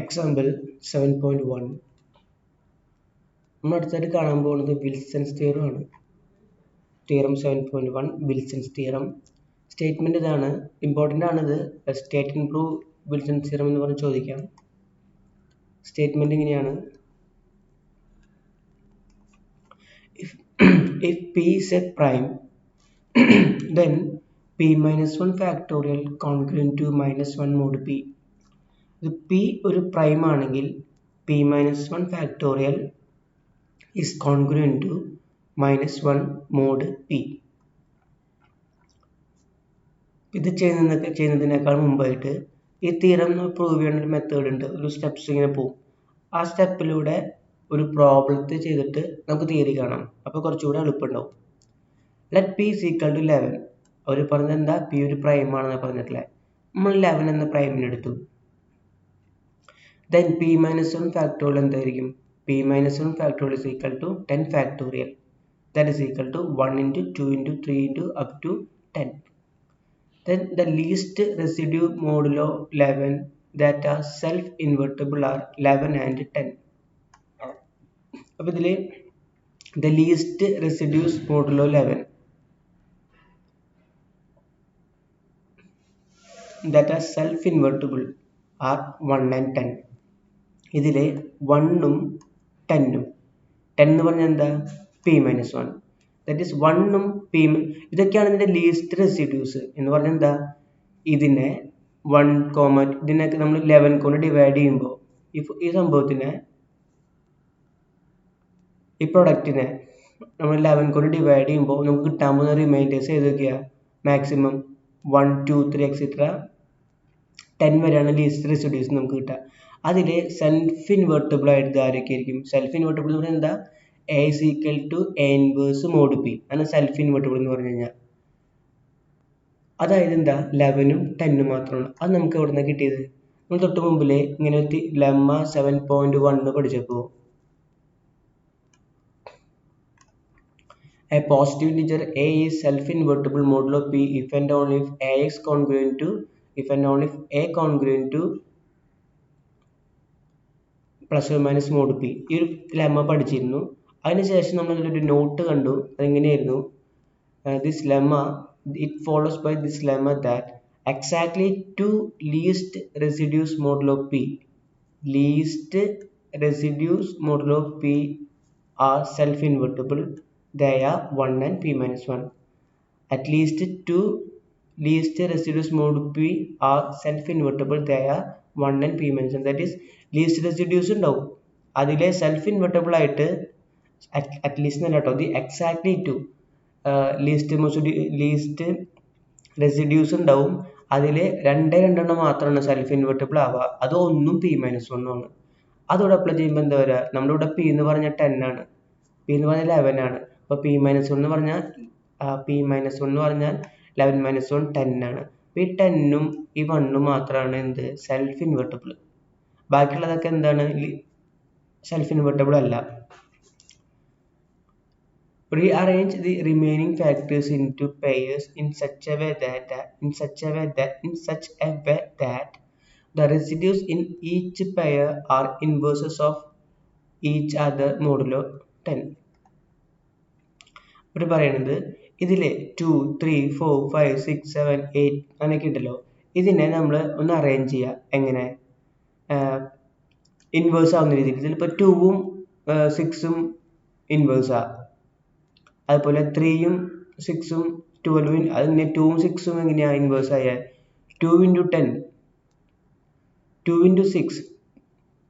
Example 7.1 നമ്മൾ അടുത്തായിട്ട് കാണാൻ പോകുന്നത് വിൽസൺസ് തിയറം ആണ്. Theorem 7.1 Wilson's theorem. സ്റ്റേറ്റ്മെന്റ് ഇതാണ്, ഇമ്പോർട്ടൻ്റ് ആണിത്. State and prove Wilson's theorem എന്ന് പറഞ്ഞ് ചോദിക്കാം. സ്റ്റേറ്റ്മെന്റ് ഇങ്ങനെയാണ്: if p is a prime then p minus 1 factorial congruent to minus 1 mod p. ഇത് p ഒരു പ്രൈം ആണെങ്കിൽ p minus 1 factorial is congruent to minus 1 mod p. ഇത് ചെയ്യുന്നതിനേക്കാൾ മുമ്പായിട്ട് ഈ തിയറം പ്രൂവ് ചെയ്യുന്ന ഒരു മെത്തേഡ് ഉണ്ട്. ഒരു സ്റ്റെപ്സ് ഇങ്ങനെ പോകും. ആ സ്റ്റെപ്പിലൂടെ ഒരു പ്രോബ്ലത്തെ ചെയ്തിട്ട് നമുക്ക് തിയറി കാണാം. അപ്പോൾ കുറച്ചുകൂടെ എളുപ്പമുണ്ടാവും. Let p is equal to 11. അവർ പറഞ്ഞത് എന്താ? p ഒരു പ്രൈം ആണെന്ന് പറഞ്ഞിട്ടില്ലേ. നമ്മൾ 11 എന്ന പ്രൈമിനെ എടുത്തു. then p minus 1 factorial എന്തായിരിക്കും? p minus 1 factorial is equal to 10 factorial. That is equal to 1 into 2 into 3 into up to 10. Then the least residue modulo 11 that are self-invertible are 11 and 10. അപ്പോൾ ഇതിൽ the least residues modulo 11 that are self-invertible are 1 and 10. ഇതിലെ 1 ഉം 10 ഉം 10 എന്ന് പറഞ്ഞാൽ എന്താ? p minus 1. that is 1 ഉം p ഇതൊക്കെയാണ് ഇതിന്റെ ലീസ്റ്റ് റെസിഡ്യൂസ് എന്ന് പറഞ്ഞാൽ എന്താ? ഇതിനെ 1, ഇതിനൊക്കെ നമ്മൾ 11 കൊണ്ട് ഡിവൈഡ് ചെയ്യുമ്പോൾ ഈ സംഭവത്തിനെ, ഈ പ്രൊഡക്റ്റിനെ നമ്മൾ 11 കൊണ്ട് ഡിവൈഡ് ചെയ്യുമ്പോൾ നമുക്ക് കിട്ടാൻ പോകുന്ന റിമൈൻഡേഴ്സ് ഏതൊക്കെയാണ്? മാക്സിമം 1, 2, 3 എക്സെട്ര 10 വരെയാണ് ലീസ്റ്റ് റെസിഡ്യൂസ് നമുക്ക് കിട്ടുക. അതിൽ സെൽഫ് ഇൻവെർട്ടിബിൾ ആയിട്ട് ആരൊക്കെ ആയിരിക്കും? സെൽഫ് ഇൻവെർട്ടിബിൾ എന്ന് പറഞ്ഞാൽ എന്താ? a is equal to a inverse mod p ആണ് സെൽഫ് ഇൻവെർട്ടിബിൾ എന്ന് പറഞ്ഞു കഴിഞ്ഞാൽ. അതായത് എന്താ? 11 ഉം 10 ഉം മാത്രമാണ്. അത് നമുക്ക് എവിടെ നിന്നാണ് കിട്ടിയത്? നമ്മൾ തൊട്ട് മുമ്പിലെ ഇങ്ങനെ ലെമ്മ 7.1 പഠിച്ചപ്പോൾ a positive integer a is self-invertible modulo p if and only if a is congruent to plus or minus mod p. ഈ ഒരു ലെമ്മ പഠിച്ചിരുന്നു. അതിനുശേഷം നമ്മൾ അതിലൊരു നോട്ട് കണ്ടു. അതെങ്ങനെയായിരുന്നു? this lemma, it follows by this lemma that exactly two least residues modulo p are self-invertible. They are 1 and p minus 1. At least two least residues mod p are self-invertible. They are 1 and p minus 1. That is least residues ഉണ്ടാവും. അതിലെ self-invertible ആയിട്ട് at least എന്നല്ല കേട്ടോ, the exactly two least residues ഉണ്ടാവും. അതിൽ രണ്ടെണ്ണം മാത്രമാണ് self invertible ആവുക. അത് 1 ഉം p minus 1 ആണ്. അതോടെ അപ്ലൈ ചെയ്യുമ്പോൾ എന്താ വരിക? നമ്മുടെ ഇവിടെ p എന്ന് പറഞ്ഞാൽ 10 ആണ്, p എന്ന് പറഞ്ഞാൽ 11 ആണ്. അപ്പോൾ p minus 1 എന്ന് പറഞ്ഞാൽ 11 minus 1 10 ആണ്. അപ്പോൾ ഈ 10 ഉം ഈ 1 ഉം മാത്രമാണ് എന്ത്? Self invertible. ബാക്കിയുള്ളതൊക്കെ എന്താണ്? സെൽഫ് ഇൻവെർട്ടിബിൾ അല്ല. Rearrange the remaining factors into pairs in such a way that the residues in each pair are inverses of each other modulo 10. ഇവിടെ പറയുന്നത് ഇതിലെ 2, 3, 4, 5, 6, 7, 8 അങ്ങനെയൊക്കെ ഉണ്ടല്ലോ. ഇതിനെ നമ്മൾ ഒന്ന് അറേഞ്ച് ചെയ്യുക. എങ്ങനെ? ഇൻവേഴ്സ് ആവുന്ന രീതിയിൽ. ഇതിലിപ്പോൾ 2ഉം 6ഉം ഇൻവേഴ്സാണ്. അതുപോലെ 3ഉം 6ഉം 12ഉം അതിങ്ങനെ 2ഉം 6ഉം എങ്ങനെയാണ് ഇൻവേഴ്സ് ആയാൽ? 2 into 10, 2 into 6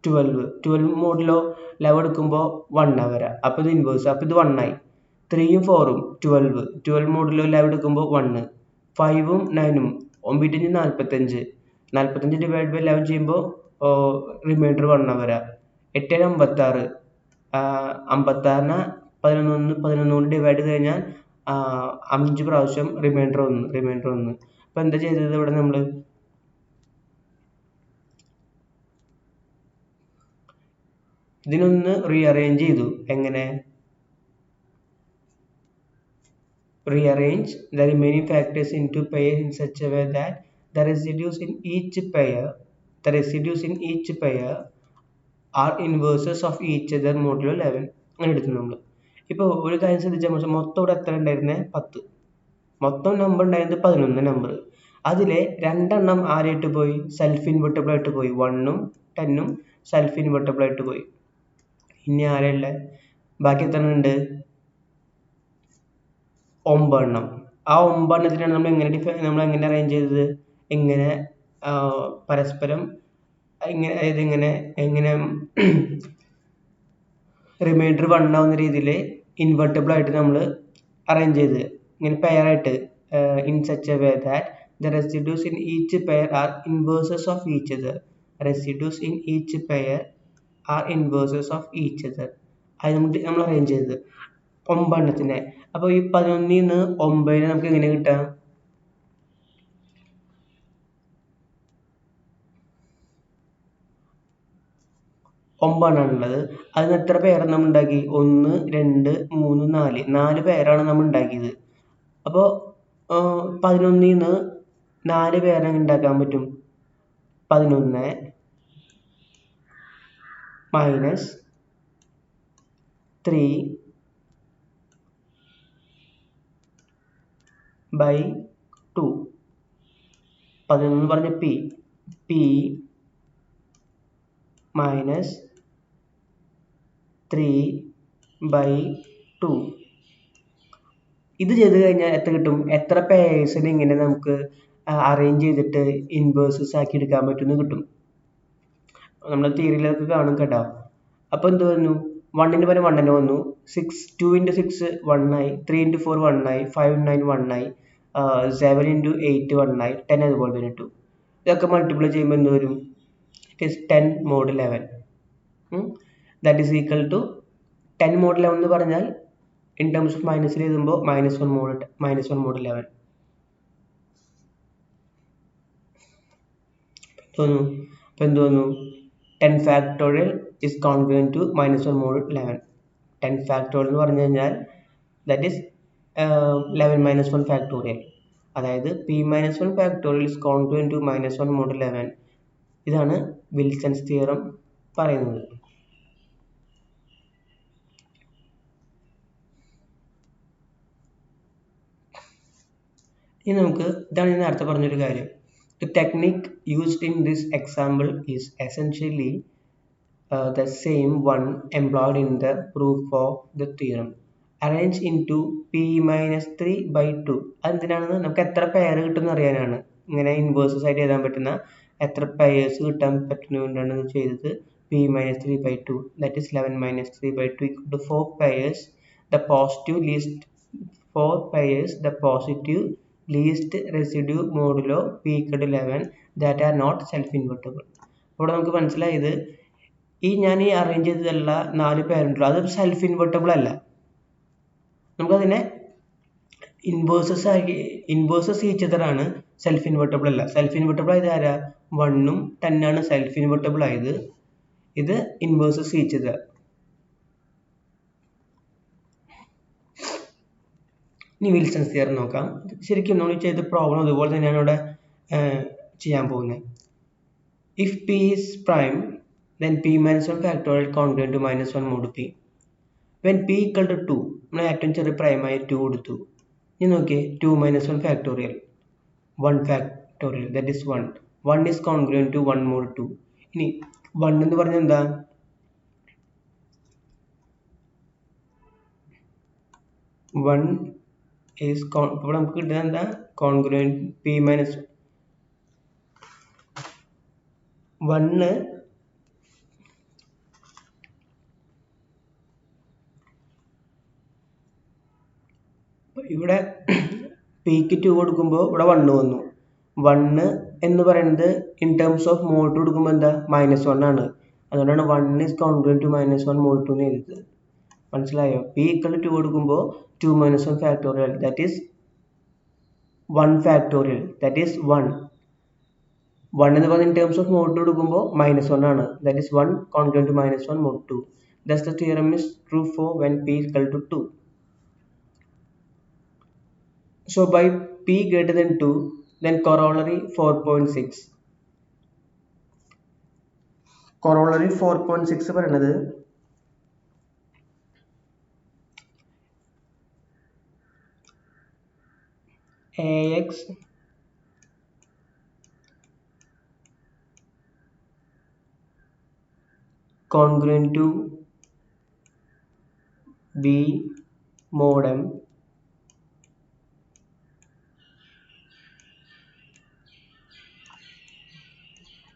12 മോഡിലോ 11 എടുക്കുമ്പോൾ 1 വരാം. അപ്പോൾ ഇത് ഇൻവേഴ്സ്. അപ്പോൾ ഇത് 1 ആയി. 3ഉം 4ഉം 12 മോഡിലോ 11 എടുക്കുമ്പോൾ 1. 5ഉം 9ഉം 9 45 45 ഡിവൈഡ് ബൈ 11 ചെയ്യുമ്പോൾ റിമൈൻഡർ 1 വരാം. 8 56 56നെ 11 കൊണ്ട് ഡിവൈഡ് ചെയ്ത് കഴിഞ്ഞാൽ 5 പ്രാവശ്യം റിമൈൻഡർ 1. അപ്പോൾ എന്താ ചെയ്തത് ഇവിടെ? നമ്മൾ ഇതിനൊന്ന് റീഅറേഞ്ച് ചെയ്തു. എങ്ങനെ? Rearrange the remaining factors into pairs in such a way that the residues in each pair the residues in each pair are inverses of each other modulo 11 അങ്ങനെ എടുത്തു നമ്മൾ. ഇപ്പോൾ ഒരു കാര്യം ശ്രദ്ധിച്ചാൽ മൊത്തം ഇവിടെ എത്ര ഉണ്ടായിരുന്നത്? 10. മൊത്തം നമ്പർ ഉണ്ടായിരുന്നത് 11 നമ്പർ. അതിലെ രണ്ടെണ്ണം ആരായിട്ട് പോയി? സെൽഫ് ഇൻവെർട്ടബിൾ ആയിട്ട് പോയി. 1ഉം 10ഉം സെൽഫ് ഇൻവെർട്ടബിൾ ആയിട്ട് പോയി. ഇനി ആരെയുള്ള ബാക്കി എത്ര ഉണ്ട്? 9 എണ്ണം. ആ 9 എണ്ണത്തിനാണ് നമ്മൾ എങ്ങനെ അറേഞ്ച് ചെയ്തത്? എങ്ങനെ പരസ്പരം എങ്ങനെ റിമൈൻഡർ 1 ആവുന്ന രീതിയിൽ ഇൻവെർട്ടബിൾ ആയിട്ട് നമ്മൾ അറേഞ്ച് ചെയ്ത് ഇങ്ങനെ പെയർ ആയിട്ട് in such a way that the residues in each pair are inverses of each other. Residues in each pair are inverses of each other. അത് നമ്മൾ അറേഞ്ച് ചെയ്തത് 9 എണ്ണത്തിനെ. അപ്പോൾ ഈ 11ൽ നിന്ന് 9 നമുക്ക് എങ്ങനെ കിട്ടാം? 9 എണ്ണാണുള്ളത്. അതിന് എത്ര പേരാണ് നമ്മൾ ഉണ്ടാക്കി? 1 2 3 4 4 പേരാണ് നമ്മൾ ഉണ്ടാക്കിയത്. അപ്പോൾ 11ൽ നിന്ന് 4 പേരെ ഉണ്ടാക്കാൻ പറ്റും. 11 മൈനസ് 3 ബൈ 2. 11 എന്ന് പറഞ്ഞ പി മൈനസ് 3 ബൈ 2. ഇത് ചെയ്ത് കഴിഞ്ഞാൽ എത്ര കിട്ടും? എത്ര പേഴ്സിന് ഇങ്ങനെ നമുക്ക് അറേഞ്ച് ചെയ്തിട്ട് ഇൻവേഴ്സസ് ആക്കി എടുക്കാൻ പറ്റുമെന്ന് കിട്ടും. നമ്മൾ തിയറിയിലൊക്കെ കാണും കേട്ടോ. അപ്പോൾ എന്ത് വന്നു? 1ന് പകരം 1 തന്നെ വന്നു. 2 into 6 1 ആയി, 3 into 4 1 ആയി, 5 9 1 ആയി, 7 into 8 1 ആയി, 10 അതുപോലെ തന്നെ ഇട്ടു. ഇതൊക്കെ മൾട്ടിപ്ലൈ ചെയ്യുമ്പോൾ എന്ത് വരും? It is 10 mod 11. That is equal to 10 mod 11 എന്ന് പറഞ്ഞാൽ ഇൻ ടേംസ് ഓഫ് മൈനസിൽ എഴുതുമ്പോൾ -1 mod 11. അപ്പോൾ എന്ത് വന്നു? 10 factorial is congruent to -1 mod 11. 10 factorial എന്ന് പറഞ്ഞു കഴിഞ്ഞാൽ that is 11 minus 1 factorial. അതായത് p-1 factorial is congruent to -1 mod 11. ഇതാണ് വിൽസൺസ് തിയറം പറയുന്നത്. ഇനി നമുക്ക് ഇതാണ് ഞാൻ നേരത്തെ പറഞ്ഞൊരു കാര്യം. The technique used in this example is essentially the same one employed in the proof of the theorem. Arrange into p-3 by 2. അതെന്തിനാണെന്ന് നമുക്ക് എത്ര പെയർ കിട്ടുമെന്ന് അറിയാനാണ്. ഇങ്ങനെ ഇൻവേഴ്സസ് ആയിട്ട് എഴുതാൻ പറ്റുന്ന എത്ര പെയേഴ്സ് കിട്ടാൻ പറ്റുന്നതുകൊണ്ടാണ് ഇത് ചെയ്തത്. p-3 by 2 that is 11 minus 3 by 2 equal to 4 pairs. The positive least residue modulo p equal to 11 that are not self-invertible. ഇവിടെ നമുക്ക് മനസ്സിലായത് ഞാൻ ഈ അറേഞ്ച് ചെയ്തതല്ല 4 പേരുണ്ടല്ലോ, അത് സെൽഫ് ഇൻവെർട്ടബിൾ അല്ല. നമുക്കതിനെ ഇൻവേഴ്സസ് ഈച്ച് അതർ ആണ്, സെൽഫ് ഇൻവെർട്ടബിൾ അല്ല. സെൽഫ് ഇൻവെർട്ടബിൾ ആയത് ആരാ? 1ഉം 10 ആണ് സെൽഫ് ഇൻവെർട്ടബിൾ ആയത്. ഇത് ഇൻവേഴ്സസ് ഈച്ച് അതർ. ഇനി വിൽസൺസ് തിയറം നോക്കാം. ശരിക്കും നമ്മൾ ചെയ്ത പ്രോബ്ലം അതുപോലെ തന്നെയാണ് ഇവിടെ ചെയ്യാൻ പോകുന്നത്. If p is prime, then p-1 factorial congruent to -1 mod p. When p equal to 2, നമ്മൾ ഏറ്റവും ചെറിയ പ്രൈമായി 2 കൊടുത്തു. ഇനി നോക്കിയേ, 2 - 1 factorial, 1 factorial, that is 1. 1 is congruent to 1 mod 2. ഇനി 1 എന്ന് പറഞ്ഞാൽ എന്താ? 1 is ഇപ്പോൾ നമുക്ക് കിട്ടുന്നത് എന്താ? Congruent p-1. ഇവിടെ pക്ക് 2 കൊടുക്കുമ്പോൾ ഇവിടെ 1 വന്നു. 1 എന്ന് പറയുന്നത് ഇൻ ടേംസ് ഓഫ് മോഡ് കൊടുക്കുമ്പോൾ എന്താ? -1 ആണ്. അതുകൊണ്ടാണ് 1 is congruent to -1 mod 2 എന്ന് എഴുതുന്നത്. മനസ്സിലായോ? p equal to 2 കൊടുക്കുമ്പോൾ 2 - 1 factorial, that is 1 factorial, that is 1. 1 എന്ന് പറഞ്ഞ ഇൻ ടേംസ് ഓഫ് മോഡ് 2 കൊടുക്കുമ്പോൾ -1 ആണ്. that is 1 congruent to -1 mod 2. Thus the theorem is true for when p equal to 2. So by p greater than 2, then corollary 4.6. Corollary 4.6 പറയുന്നത് AX congruent to B mod M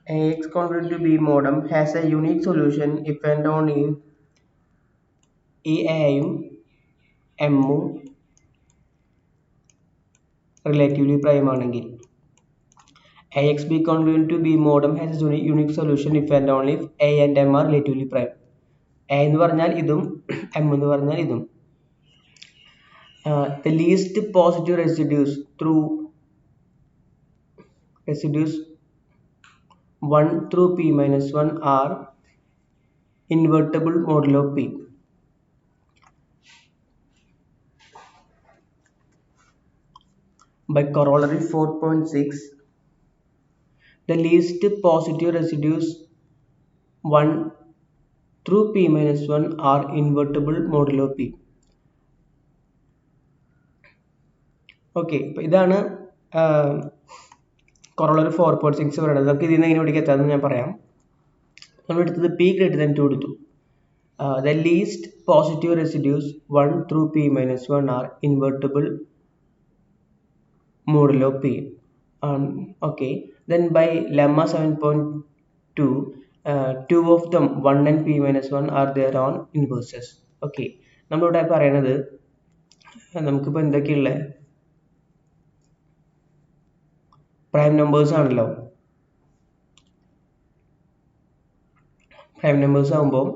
AX congruent to B mod M has a unique solution if and only ഈ എയും എമ്മും relatively prime ആണെങ്കിൽ AX B congruent to B mod M has a unique solution if and only if A and M are relatively prime. A എന്ന് പറഞ്ഞാൽ ഇതും M എന്ന് പറഞ്ഞാൽ ഇതും. The least positive residues 1 through P minus 1 are invertible modulo P. By corollary 4.6, the least positive residues 1 through P minus 1 are invertible modulo P. Okay, അപ്പോൾ ഇതാണ് corollary 4.6 പറയുന്നത്. നമുക്ക് ഇതിൽ നിന്ന് എങ്ങനെ പിടിക്കാൻ എത്താമെന്ന് ഞാൻ പറയാം. നമ്മൾ എടുത്തത് P greater than 2 എടുത്തു. The least positive residues 1 through P minus 1 are invertible modulo P. Okay, then by lemma 7.2, two of them 1 and P minus 1 are their own inverses. Okay, നമ്മളിവിടെ പറയുന്നത് നമുക്കിപ്പോൾ എന്തൊക്കെയുള്ള പ്രൈം നമ്പേഴ്സ് ആണല്ലോ. Prime numbers ആകുമ്പോൾ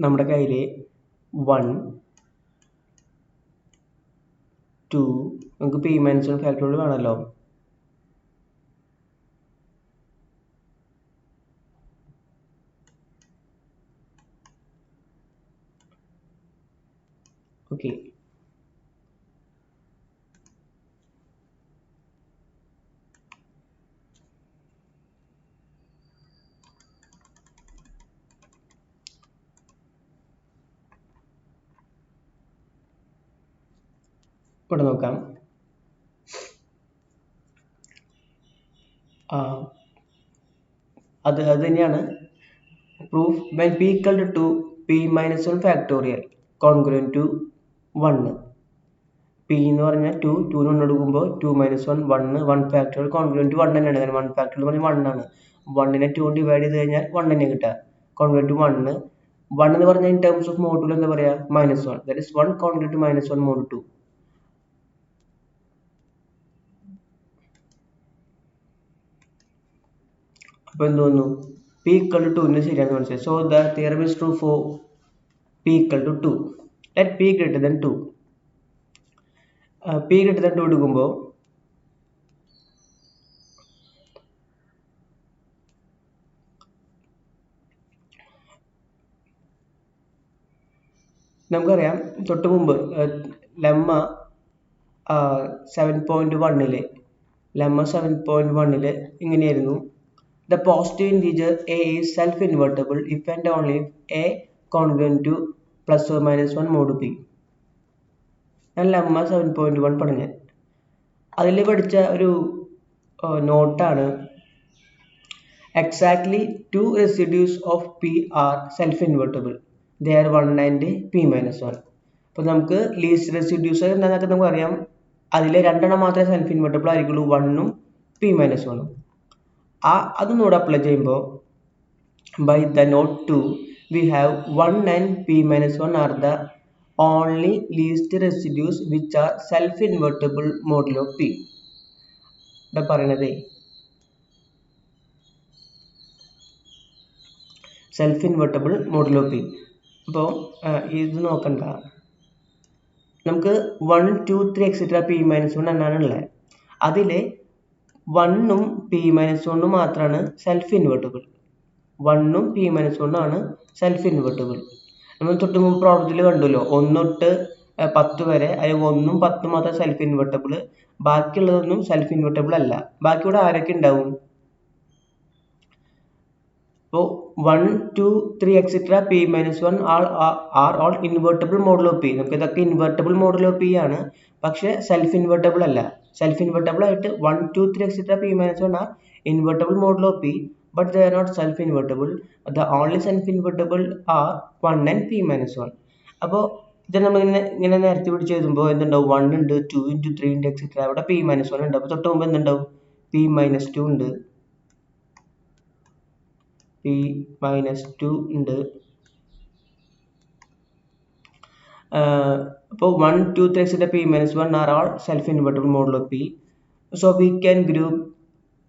നമ്മുടെ കയ്യിൽ 1 2 നമുക്ക് P minus 1 factorial വേണമല്ലോ. Okay, ഇവിടെ നോക്കാം. അത് തന്നെയാണ് proof. When P equal to 2, P minus 1 factorial congruent to 1. P എന്ന് പറഞ്ഞാൽ 2, 2 കൊണ്ട് എടുക്കുമ്പോൾ 2 minus 1, 1, 1 factorial congruent to 1 തന്നെയാണ്. കാരണം 1 factorial എന്ന് പറഞ്ഞാൽ 1 ആണ്. 1 നെ 2 കൊണ്ട് ഡിവൈഡ് ചെയ്ത് കഴിഞ്ഞാൽ 1 തന്നെ കിട്ടുക. congruent to 1. 1 എന്ന് പറഞ്ഞാൽ in terms of module എന്താ പറയുക? minus 1. That is 1 congruent to minus 1 mod 2. അപ്പോൾ എന്ത് വന്നു? P equal to 2 ശരിയാണെന്ന് മനസ്സിലായി. So the theorem is true for P equal to 2. Let P greater than 2. P greater than 2 എടുക്കുമ്പോൾ നമുക്കറിയാം തൊട്ട് മുമ്പ് ലെമ്മ 7.1 ലെമ്മ 7.1 ഇങ്ങനെയായിരുന്നു. The positive integer a is self-invertible if and only if a congruent to plus or minus 1 mod p. ഞാൻ lemma 7.1 പറഞ്ഞ അതിൽ പഠിച്ച ഒരു നോട്ടാണ് exactly two residues of p are self-invertible. They are 1 and p minus 1. അപ്പോൾ നമുക്ക് least residues എന്താണെന്നൊക്കെ നമുക്ക് അറിയാം. അതിൽ രണ്ടെണ്ണം മാത്രമേ സെൽഫ് ഇൻവെർട്ടിബിൾ ആയിരിക്കുള്ളൂ, 1ഉം p minus 1ഉം. അതൊന്നുകൂടെ അപ്ലൈ ചെയ്യുമ്പോൾ by the note 2, we have 1 and p minus 1 are the only least residues which are self-invertible modulo p. ഇവിടെ പറയണതേ self-invertible modulo p. അപ്പോൾ ഇത് നോക്കണ്ട, നമുക്ക് 1 2 3 എക്സെട്ര പി മൈനസ് 1 എന്നാണ് ഉള്ളത്. അതിൽ 1ഉം പി മൈനസ് 1ഉം മാത്രമാണ് സെൽഫ് ഇൻവെർട്ടിബിൾ. 1ഉം പി മൈനസ് 1 ആണ് സെൽഫ് ഇൻവെർട്ടിബിൾ. നമ്മൾ തൊട്ട് മുമ്പ് പ്രോബ്ലത്തിൽ കണ്ടല്ലോ 1 തൊട്ട് 10 വരെ, അതിൽ 1ഉം 10ഉം മാത്രം സെൽഫ് ഇൻവെർട്ടിബിൾ, ബാക്കിയുള്ളതൊന്നും സെൽഫ് ഇൻവെർട്ടിബിൾ അല്ല. ബാക്കി ഇവിടെ ആരൊക്കെ ഉണ്ടാവും? അപ്പോൾ 1 2 3 etcetera p minus 1 are all invertible modulo p. നമുക്ക് ഇതൊക്കെ ഇൻവെർട്ടിബിൾ മോഡുലോ പി ആണ്, പക്ഷെ സെൽഫ് ഇൻവെർട്ടിബിൾ അല്ല. സെൽഫ് ഇൻവെർട്ടിബിൾ ആയിട്ട് 1 2 3 etcetera p minus 1 are invertible modulo p, but they are not self-invertible. The only self-invertible are 1 and p minus 1. അപ്പോൾ ഇത് നമ്മൾ ഇങ്ങനെ നേരത്തെ പിടിച്ച് എഴുതുമ്പോൾ എന്തുണ്ടാവും? 1 ഉണ്ട്, 2 ഉണ്ട്, 3 ഉണ്ട്, എക്സെട്ര. അവിടെ p minus 1 ഉണ്ട്. അപ്പോൾ തൊട്ട് മുമ്പ് എന്തുണ്ടാവും? p minus 2 ഉണ്ട്, p minus 2 ഉണ്ട്. അപ്പോൾ 1 2 3 etcetera p minus 1 are all self-invertible modulo p. So we can group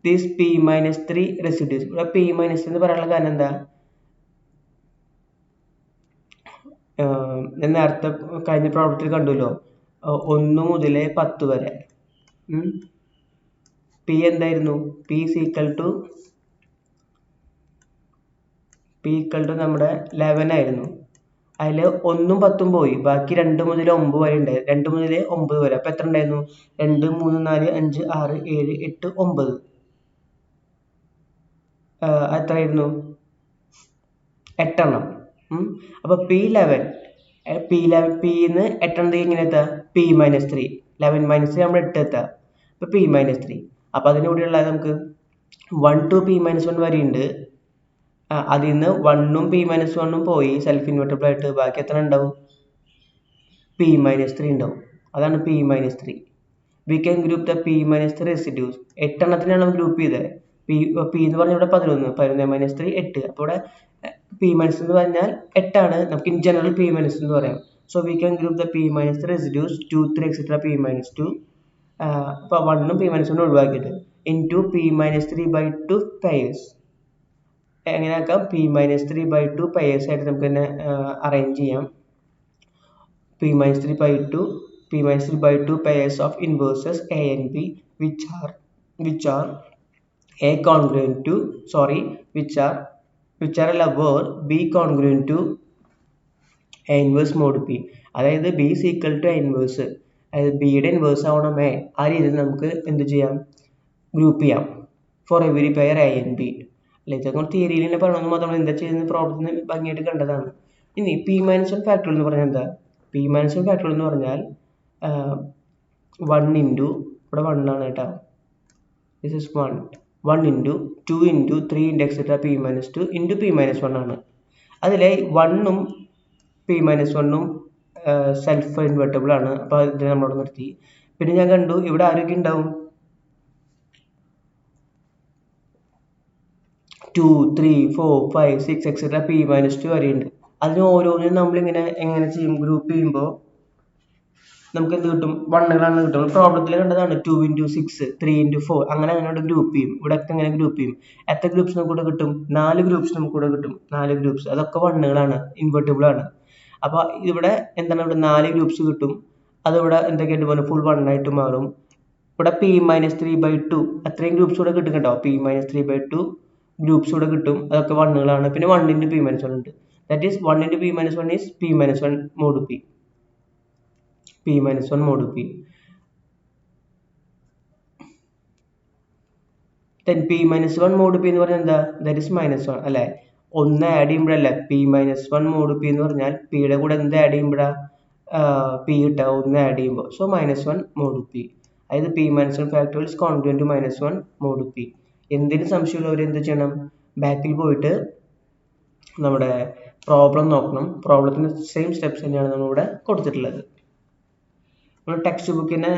this p minus 3 residues. ഇവിടെ p minus എന്ന് പറയാനുള്ള കാരണം എന്താ? നേരത്തെ കഴിഞ്ഞ പ്രോബ്ലത്തിൽ കണ്ടുല്ലോ, 1 മുതൽ 10 വരെ p എന്തായിരുന്നു? p is equal to നമ്മുടെ 11 ആയിരുന്നു. അതിൽ 1ഉം 10ഉം പോയി, ബാക്കി 2 മുതൽ 9 വരെ ഉണ്ടായി. 2 മുതൽ 9 വരെ. അപ്പോൾ എത്ര ഉണ്ടായിരുന്നു? 2 3 4 5 6 7 8 9. എത്രയായിരുന്നു? 8 എണ്ണം. അപ്പോൾ p11 ന്ന് 8 എണ്ണം എങ്ങനെ എത്താം? p minus 3. 11 minus 3 നമ്മൾ 8 എത്താം. അപ്പോൾ p minus 3. അപ്പോൾ അതിലൂടെയുള്ള നമുക്ക് 1 to p minus 1 വരെ ഉണ്ട്. അതിൽ നിന്ന് 1ഉം p minus 1ഉം പോയി സെൽഫ് ഇൻവെർട്ടിബിൾ ആയിട്ട്. ബാക്കി എത്ര ഉണ്ടാവും? p minus 3 ഉണ്ടാവും. അതാണ് p minus 3. We can group the p minus 3 residues. 8 എണ്ണത്തിനാണ് നമ്മൾ ഗ്രൂപ്പ് ചെയ്തത്. p എന്ന് പറഞ്ഞാൽ ഇവിടെ 11, 11 minus 3 8. അപ്പോൾ ഇവിടെ p minus എന്ന് പറഞ്ഞാൽ 8 ആണ്. നമുക്ക് ഇൻ ജനറൽ p minus എന്ന് പറയാം. So we can group the p minus 3 residues 2 3 etc. p minus 2. അപ്പോൾ 1ഉം p minus 1ഉം ഒഴിവാക്കിയിട്ട് into p minus 3 by 2 pairs. എങ്ങനെ ആക്കാം? p minus 3 by 2 pairs ആയിട്ട് നമുക്ക് തന്നെ അറേഞ്ച് ചെയ്യാം. p minus 3 by 2 pairs of inverses a and b which are a congruent to which are where b congruent to a inverse mod p. അതായത് b is equal to a inverse, അതായത് b യുടെ inverse ആവണം a. ആ രീതിയിൽ നമുക്ക് എന്ത് ചെയ്യാം? Group ചെയ്യാം for every pair a and b. അല്ലെ, ഇതൊക്കെ തിയറിയിൽ തന്നെ പറയണമെന്ന് മാത്രം എന്താ ചെയ്യുന്ന പ്രോബ്ലത്തിന് ഭംഗിയായിട്ട് കണ്ടതാണ്. ഇനി p minus 1 ഫാക്ടോറിയൽ എന്ന് പറഞ്ഞാൽ എന്താ? p minus 1 ഫാക്ടോറിയൽ എന്ന് പറഞ്ഞാൽ 1 into ഇവിടെ 1 ആണ് കേട്ടോ. This is 1 into 2 into 3 into etc. p minus 2 into p minus 1 ആണ്. അതിലെ 1ഉം p minus 1ഉം സെൽഫ് ഇൻവെർട്ടിബിൾ ആണ്. അപ്പോൾ ഇത് നമ്മളോട് നിർത്തി. പിന്നെ ഞാൻ കണ്ടു ഇവിടെ ആരൊക്കെ ഉണ്ടാവും? 2 3 4 5 6 etc. p minus 2 വരെയുണ്ട്. അതിന് ഓരോന്നിനും നമ്മളിങ്ങനെ എങ്ങനെ ചെയ്യും? ഗ്രൂപ്പ് ചെയ്യുമ്പോൾ നമുക്ക് എന്ത് കിട്ടും? 1കളാണ് കിട്ടും. പ്രോബ്ലത്തിൽ കണ്ടതാണ് 2 into 6 3 into 4 അങ്ങനെ ഗ്രൂപ്പ് ചെയ്യും. ഇവിടെ ഒക്കെ എങ്ങനെ ഗ്രൂപ്പ് ചെയ്യും? എത്ര ഗ്രൂപ്പ്സ് നമുക്ക് കൂടെ കിട്ടും? 4 ഗ്രൂപ്പ്സ് നമുക്ക് കൂടെ കിട്ടും. 4 ഗ്രൂപ്പ്സ്, അതൊക്കെ 1കളാണ്, ഇൻവെർട്ടിബിൾ ആണ്. അപ്പോൾ ഇവിടെ എന്താണ്? ഇവിടെ 4 ഗ്രൂപ്പ്സ് കിട്ടും. അതിവിടെ എന്തൊക്കെയായിട്ട് പോലെ ഫുൾ 1 ആയിട്ട് മാറും. ഇവിടെ p minus 3 by 2 അത്രയും ഗ്രൂപ്പ്സ് കൂടെ കിട്ടും കേട്ടോ. p minus 3 by 2 ഗ്രൂപ്പ്സ് കൂടെ കിട്ടും. അതൊക്കെ 1കളാണ്. പിന്നെ 1 into p minus 1 ഉണ്ട്. That is 1 into p minus 1 is p minus 1 mod p. p minus 1 mod p. then p minus 1 mod p എന്ന് പറഞ്ഞാൽ എന്താ? that is minus 1 അല്ലേ? ഒന്ന് add ചെയ്യുമ്പോഴല്ലേ p minus 1 mod p എന്ന് പറഞ്ഞാൽ p യുടെ കൂടെ എന്ത് ആഡ് ചെയ്യുമ്പോഴാ p കിട്ടുക? ഒന്ന് ആഡ് ചെയ്യുമ്പോൾ. so minus 1 mod p. അതായത് p minus 1 factorial is congruent to minus 1 mod p. എന്തിന് സംശയമുള്ളവർ എന്ത് ചെയ്യണം? ബാക്കിൽ പോയിട്ട് നമ്മുടെ പ്രോബ്ലം നോക്കണം. പ്രോബ്ലത്തിന് സെയിം സ്റ്റെപ്സ് തന്നെയാണ് നമ്മളിവിടെ കൊടുത്തിട്ടുള്ളത്. നമ്മൾ ടെക്സ്റ്റ് ബുക്കിനെ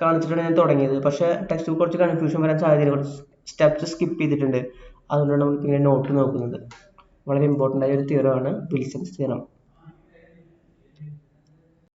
കാണിച്ചിട്ടാണ് ഞാൻ തുടങ്ങിയത്. പക്ഷേ ടെക്സ്റ്റ് ബുക്ക് കുറച്ച് കൺഫ്യൂഷൻ വരാൻ സാധ്യതയുണ്ട്. കുറച്ച് സ്റ്റെപ്സ് സ്കിപ്പ് ചെയ്തിട്ടുണ്ട്. അതുകൊണ്ടാണ് നമ്മൾ പിന്നെ നോട്ട് നോക്കുന്നത്. വളരെ ഇമ്പോർട്ടൻ്റ് ആയ ഒരു തിയറമാണ് വിൽസൺസ് തിയറം.